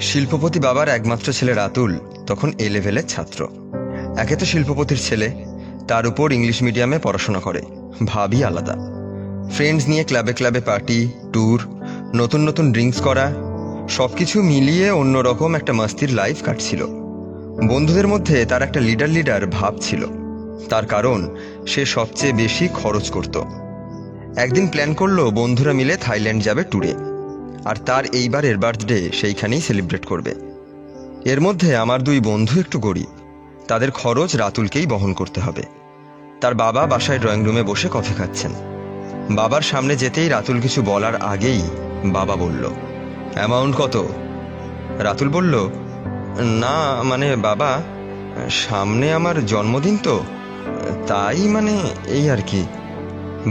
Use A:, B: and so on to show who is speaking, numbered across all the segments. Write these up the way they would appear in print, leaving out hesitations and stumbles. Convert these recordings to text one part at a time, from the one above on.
A: শিল্পপতি বাবার একমাত্র ছেলে রাতুল তখন এ লেভেলের ছাত্র। একে তো শিল্পপতির ছেলে, তার উপর ইংলিশ মিডিয়ামে পড়াশোনা করে, ভাবই আলাদা। ফ্রেন্ডস নিয়ে ক্লাবে ক্লাবে পার্টি, ট্যুর, নতুন নতুন ড্রিঙ্কস করা, সবকিছু মিলিয়ে অন্যরকম একটা মস্তির লাইফ কাটছিল। বন্ধুদের মধ্যে তার একটা লিডার ভাব ছিল, তার কারণ সে সবচেয়ে বেশি খরচ করত। একদিন প্ল্যান করলো বন্ধুরা মিলে থাইল্যান্ড যাবে ট্যুরে, আর তার এইবারের বার্থডে সেইখানেই সেলিব্রেট করবে। এর মধ্যে আমার দুই বন্ধু একটু গরিব, তাদের খরচ রাতুলকেই বহন করতে হবে। তার বাবা বাসায় ড্রয়িং রুমে বসে কফি খাচ্ছেন। বাবার সামনে যেতেই রাতুল কিছু বলার আগেই বাবা বলল, অ্যামাউন্ট কত? রাতুল বলল, না মানে বাবা, সামনে আমার জন্মদিন তো, তাই মানে এই আর কি।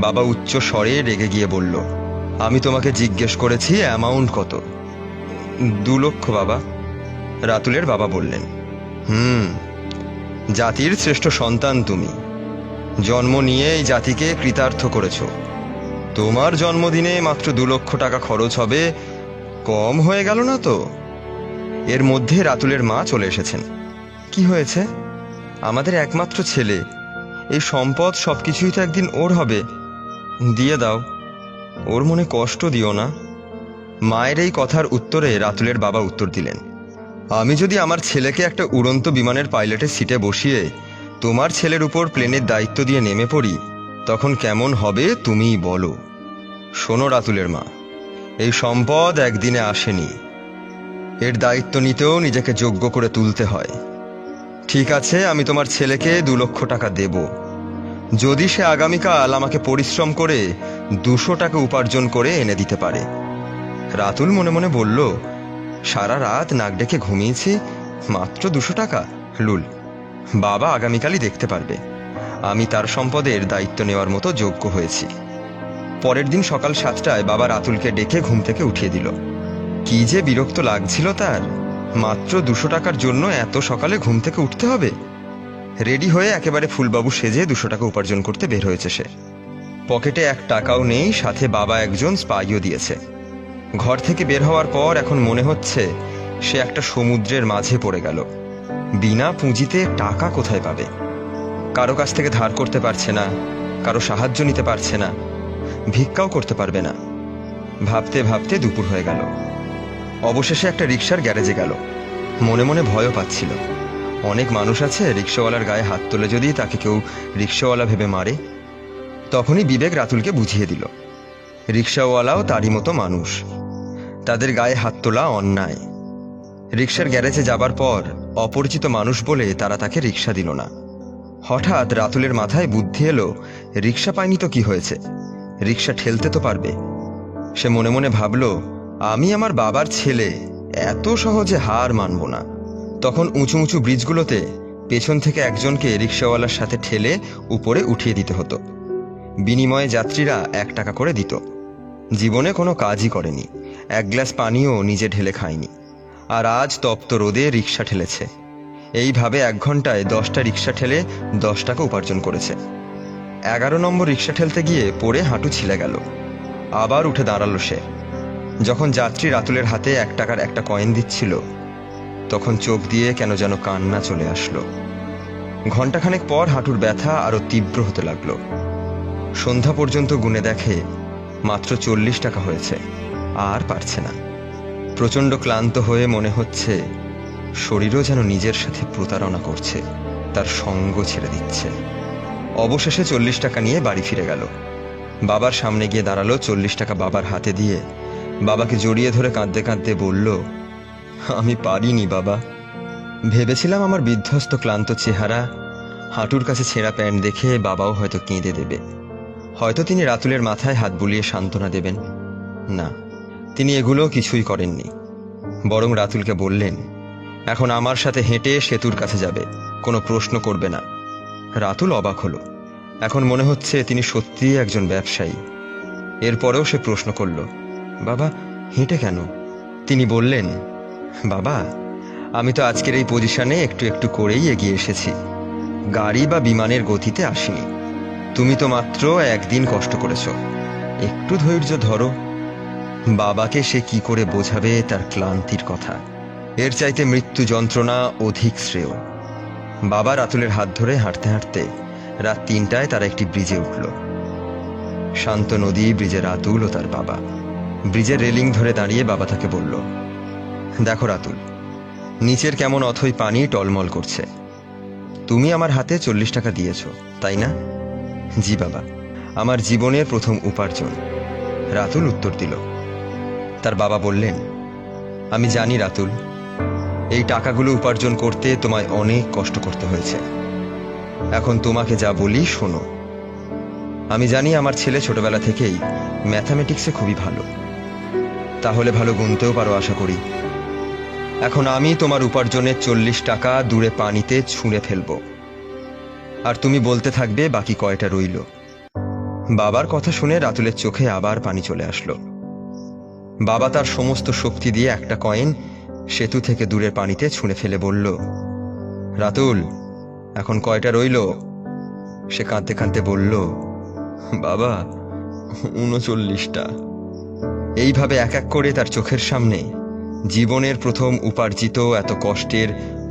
A: বাবা উচ্চ স্বরে রেগে গিয়ে বলল, আমি তোমাকে জিজ্ঞেস করেছি অ্যামাউন্ট কত? 2 লক্ষ বাবা। রাতুলের বাবা বললেন, জাতির শ্রেষ্ঠ সন্তান তুমি, জন্ম নিয়ে এই জাতিকে কৃতার্থ করেছ। তোমার জন্মদিনে মাত্র 2 লক্ষ টাকা খরচ হবে, কম হয়ে গেল না তো? এর মধ্যে রাতুলের মা চলে এসেছেন। কি হয়েছে? আমাদের একমাত্র ছেলে, এই সম্পদ সবকিছুই তো একদিন ওর হবে, দিয়ে দাও, ওর মনে কষ্ট দিও না। মায়ের এই কথার উত্তরে রাতুলের বাবা উত্তর দিলেন, আমি যদি আমার ছেলেকে একটা উড়ন্ত বিমানের পাইলটের সিটে বসিয়ে তোমার ছেলের উপর প্লেনের দায়িত্ব দিয়ে নেমে পড়ি, তখন কেমন হবে তুমিই বলো। শোনো রাতুলের মা, এই সম্পদ একদিনে আসেনি, এর দায়িত্ব নিতেও নিজেকে যোগ্য করে তুলতে হয়। ঠিক আছে, আমি তোমার ছেলেকে 2 লক্ষ টাকা দেব, যদি সে আগামীকাল আমাকে পরিশ্রম করে 200 টাকা উপার্জন করে এনে দিতে পারে। রাতুল মনে মনে বলল, সারা রাত নাক ডেকে ঘুমিয়েছি, মাত্র 200 টাকা? লুল, বাবা আগামীকালই দেখতে পারবে আমি তার সম্পদের দায়িত্ব নেওয়ার মতো যোগ্য হয়েছি। পরের দিন সকাল 7টায় বাবা রাতুলকে ডেকে ঘুম থেকে উঠিয়ে দিল। কি যে বিরক্ত লাগছিল তার, মাত্র 200 টাকার জন্য এত সকালে ঘুম থেকে উঠতে হবে। রেডি হয়ে একেবারে ফুলবাবু সেজে 200 টাকা উপার্জন করতে বের হয়েছে সে। পকেটে 1 টাকাও নেই, সাথে বাবা একজন স্পাইও দিয়েছে। ঘর থেকে বের হওয়ার পর এখন মনে হচ্ছে সে একটা সমুদ্রের মাঝে পড়ে গেল। বিনা পুঁজিতে টাকা কোথায় পাবে? কারো কাছ থেকে ধার করতে পারছে না, কারো সাহায্য নিতে পারছে না, ভিক্ষাও করতে পারবে না। ভাবতে ভাবতে দুপুর হয়ে গেল। অবশেষে একটা রিক্সার গ্যারেজে গেল। মনে মনে ভয়ও পাচ্ছিল, অনেক মানুষ আছে, রিক্সাওয়ালার গায়ে হাত তোলে যদি তাকে কেউ রিক্সাওয়ালা ভেবে মারে। তখনই বিবেক রাতুলকে বুঝিয়ে দিল, রিক্সাওয়ালাও তারই মতো মানুষ, তাদের গায়ে হাত তোলা অন্যায়। রিক্সার গ্যারেজে যাবার পর অপরিচিত মানুষ বলে তারা তাকে রিক্সা দিল না। হঠাৎ রাতুলের মাথায় বুদ্ধি এলো, রিক্সা পায়নি তো কি হয়েছে, রিক্সা ঠেলতে তো পারবে। সে মনে মনে ভাবল, আমি আমার বাবার ছেলে, এত সহজে হার মানব না। তখন উঁচু উঁচু ব্রিজগুলোতে পেছন থেকে একজনকে রিক্সাওয়ালার সাথে ঠেলে উপরে উঠিয়ে দিতে হতো। বিনিময়ে যাত্রীরা 1 টাকা করে দিত। জীবনে কোনো কাজই করেনি, 1 গ্লাস পানিও নিজে ঢেলে খায়নি, আর আজ তপ্ত রোদে রিক্সা ঠেলেছে। এইভাবে 1 ঘন্টায় 10টা রিক্সা ঠেলে 10 টাকা উপার্জন করেছে। 11 নম্বর রিক্সা ঠেলতে গিয়ে পড়ে হাঁটু ছিলে গেল। আবার উঠে দাঁড়ালো সে। যখন যাত্রী রাতুলের হাতে 1 টাকার একটা কয়েন দিচ্ছিল, তখন চোখ দিয়ে কেন যেন কান্না চলে আসলো। ঘণ্টাখানেক পর হাঁটুর ব্যথা আরো তীব্র হতে লাগলো। সন্ধ্যা পর্যন্ত গুনে দেখে মাত্র 40 টাকা হয়েছে, আর পারছে না। প্রচণ্ড ক্লান্ত হয়ে মনে হচ্ছে শরীরও যেন নিজের সাথে প্রতারণা করছে, তার সঙ্গ ছেড়ে দিচ্ছে। অবশেষে 40 টাকা নিয়ে বাড়ি ফিরে গেল। বাবার সামনে গিয়ে দাঁড়ালো, 40 টাকা বাবার হাতে দিয়ে বাবাকে জড়িয়ে ধরে কাঁদতে কাঁদতে বলল, আমি পারিনি বাবা। ভেবেছিলাম আমার বিধ্বস্ত ক্লান্ত চেহারা, হাঁটুর কাছে ছেঁড়া প্যান্ট দেখে বাবাও হয়তো কেঁদে দেবে, হয়তো তিনি রাতুলের মাথায় হাত বুলিয়ে সান্ত্বনা দেবেন। না, তিনি এগুলো কিছুই করেননি। বরং রাতুলকে বললেন, এখন আমার সাথে হেঁটে সেতুর কাছে যাবে, কোনো প্রশ্ন করবে না। রাতুল অবাক হলো। এখন মনে হচ্ছে তিনি সত্যিই একজন ব্যবসায়ী। এরপরেও সে প্রশ্ন করল, বাবা হেঁটে কেন? তিনি বললেন, বাবা, আমি তো আজকের এই পজিশনে একটু একটু করেই এগিয়ে এসেছি, গাড়ি বা বিমানের গতিতে আসিনি। তুমি তো মাত্র 1 দিন কষ্ট করেছ, একটু ধৈর্য ধরো। বাবাকে সে কি করে বোঝাবে তার ক্লান্তির কথা? এর চাইতে মৃত্যু যন্ত্রণা অধিক শ্রেয়। বাবা রাতুলের হাত ধরে হাঁটতে হাঁটতে রাত 3টায় তারা একটি ব্রিজে উঠল। শান্ত নদী, ব্রিজে রাতুল ও তার বাবা। ব্রিজের রেলিং ধরে দাঁড়িয়ে বাবা তাকে বলল, দেখো রাতুল, নিচের কেমন অথই পানি টলমল করছে। তুমি আমার হাতে 40 টাকা দিয়েছ, তাই না? জি বাবা, আমার জীবনের প্রথম উপার্জন, রাতুল উত্তর দিল। তার বাবা বললেন, আমি জানি রাতুল, এই টাকাগুলো উপার্জন করতে তোমায় অনেক কষ্ট করতে হয়েছে। এখন তোমাকে যা বলি শোনো। আমি জানি আমার ছেলে ছোটবেলা থেকেই ম্যাথামেটিক্সে খুবই ভালো, তাহলে ভালো গুনতেও পারো আশা করি। এখন আমি তোমার উপার্জনের 40 টাকা দূরে পানিতে ছুঁড়ে ফেলবো, আর তুমি বলতে থাকবে বাকি কয়টা রইল। বাবার কথা শুনে রাতুলের চোখে আবার পানি চলে আসলো। বাবা তার সমস্ত শক্তি দিয়ে একটা কয়েন সেতু থেকে দূরের পানিতে ছুঁড়ে ফেলে বলল, রাতুল, এখন কয়টা রইল? সে কাঁদতে কাঁদতে বলল, বাবা, 39টা। এইভাবে এক এক করে তার চোখের সামনে জীবনের প্রথম উপার্জিত এত কষ্টের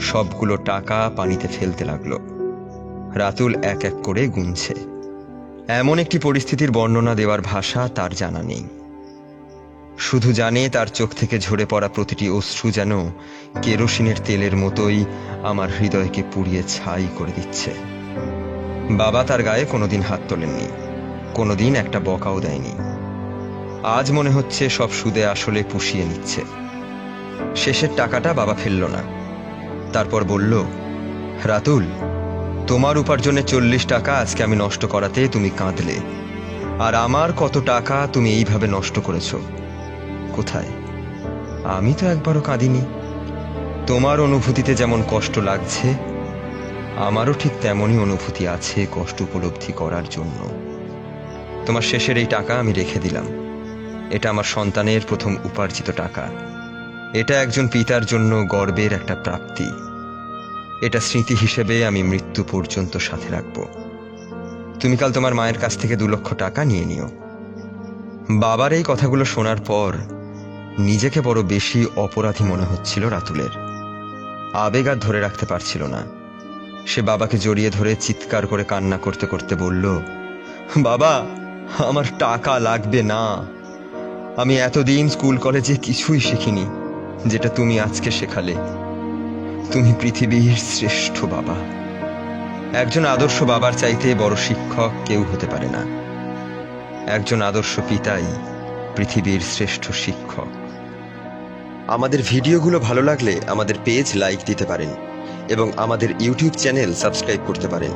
A: সবগুলো টাকা পানিতে ফেলতে লাগলো। রাতুল এক এক করে গুনছে। এমন একটি পরিস্থিতির বর্ণনা দেওয়ার ভাষা তার জানা নেই। শুধু জানে তার চোখ থেকে ঝরে পড়া প্রতিটি অশ্রু যেন কেরোসিনের তেলের মতোই আমার হৃদয়কে পুড়িয়ে ছাই করে দিচ্ছে। বাবা তার গায়ে কোনোদিন হাত তোলেননি, কোনোদিন একটা বকাও দেয়নি। আজ মনে হচ্ছে সব সুদে আসলে পুষিয়ে নিচ্ছে। শেষের টাকাটা বাবা ফেলল না। তারপর বলল, রাতুল, তোমার উপার্জনে 40 টাকা আজকে আমি নষ্ট করাতে তুমি কাঁদলে, আর আমার কত টাকা তুমি এইভাবে নষ্ট করেছ। কোথায়? আমি তো একবারও কাঁদিনি। তোমার অনুভূতিতে যেমন কষ্ট লাগছে, আমারও ঠিক তেমনই অনুভূতি আছে কষ্ট উপলব্ধি করার জন্য। তোমার শেষের এই টাকা আমি রেখে দিলাম। এটা আমার সন্তানের প্রথম উপার্জিত টাকা। এটা একজন পিতার জন্য গর্বের একটা প্রাপ্তি। এটা স্মৃতি হিসেবে আমি মৃত্যু পর্যন্ত সাথে রাখব। তুমি কাল তোমার মায়ের কাছ থেকে 2 লক্ষ টাকা নিয়ে নিও। বাবার এই কথাগুলো শোনার পর নিজেকে বড় বেশি অপরাধী মনে হচ্ছিল রাতুলের। আবেগ আর ধরে রাখতে পারছিল না। সে বাবাকে জড়িয়ে ধরে চিৎকার করে কান্না করতে করতে বলল, বাবা, আমার টাকা লাগবে না। আমি এতদিন স্কুল কলেজে কিছুই শিখিনি যেটা তুমি আজকে শেখালে। তুমি পৃথিবীর শ্রেষ্ঠ বাবা। একজন আদর্শ বাবার চাইতে বড় শিক্ষক কেউ হতে পারে না। একজন আদর্শ পিতাই পৃথিবীর শ্রেষ্ঠ শিক্ষক। আমাদের ভিডিওগুলো ভালো লাগলে আমাদের পেজ লাইক দিতে পারেন এবং আমাদের ইউটিউব চ্যানেল সাবস্ক্রাইব করতে পারেন।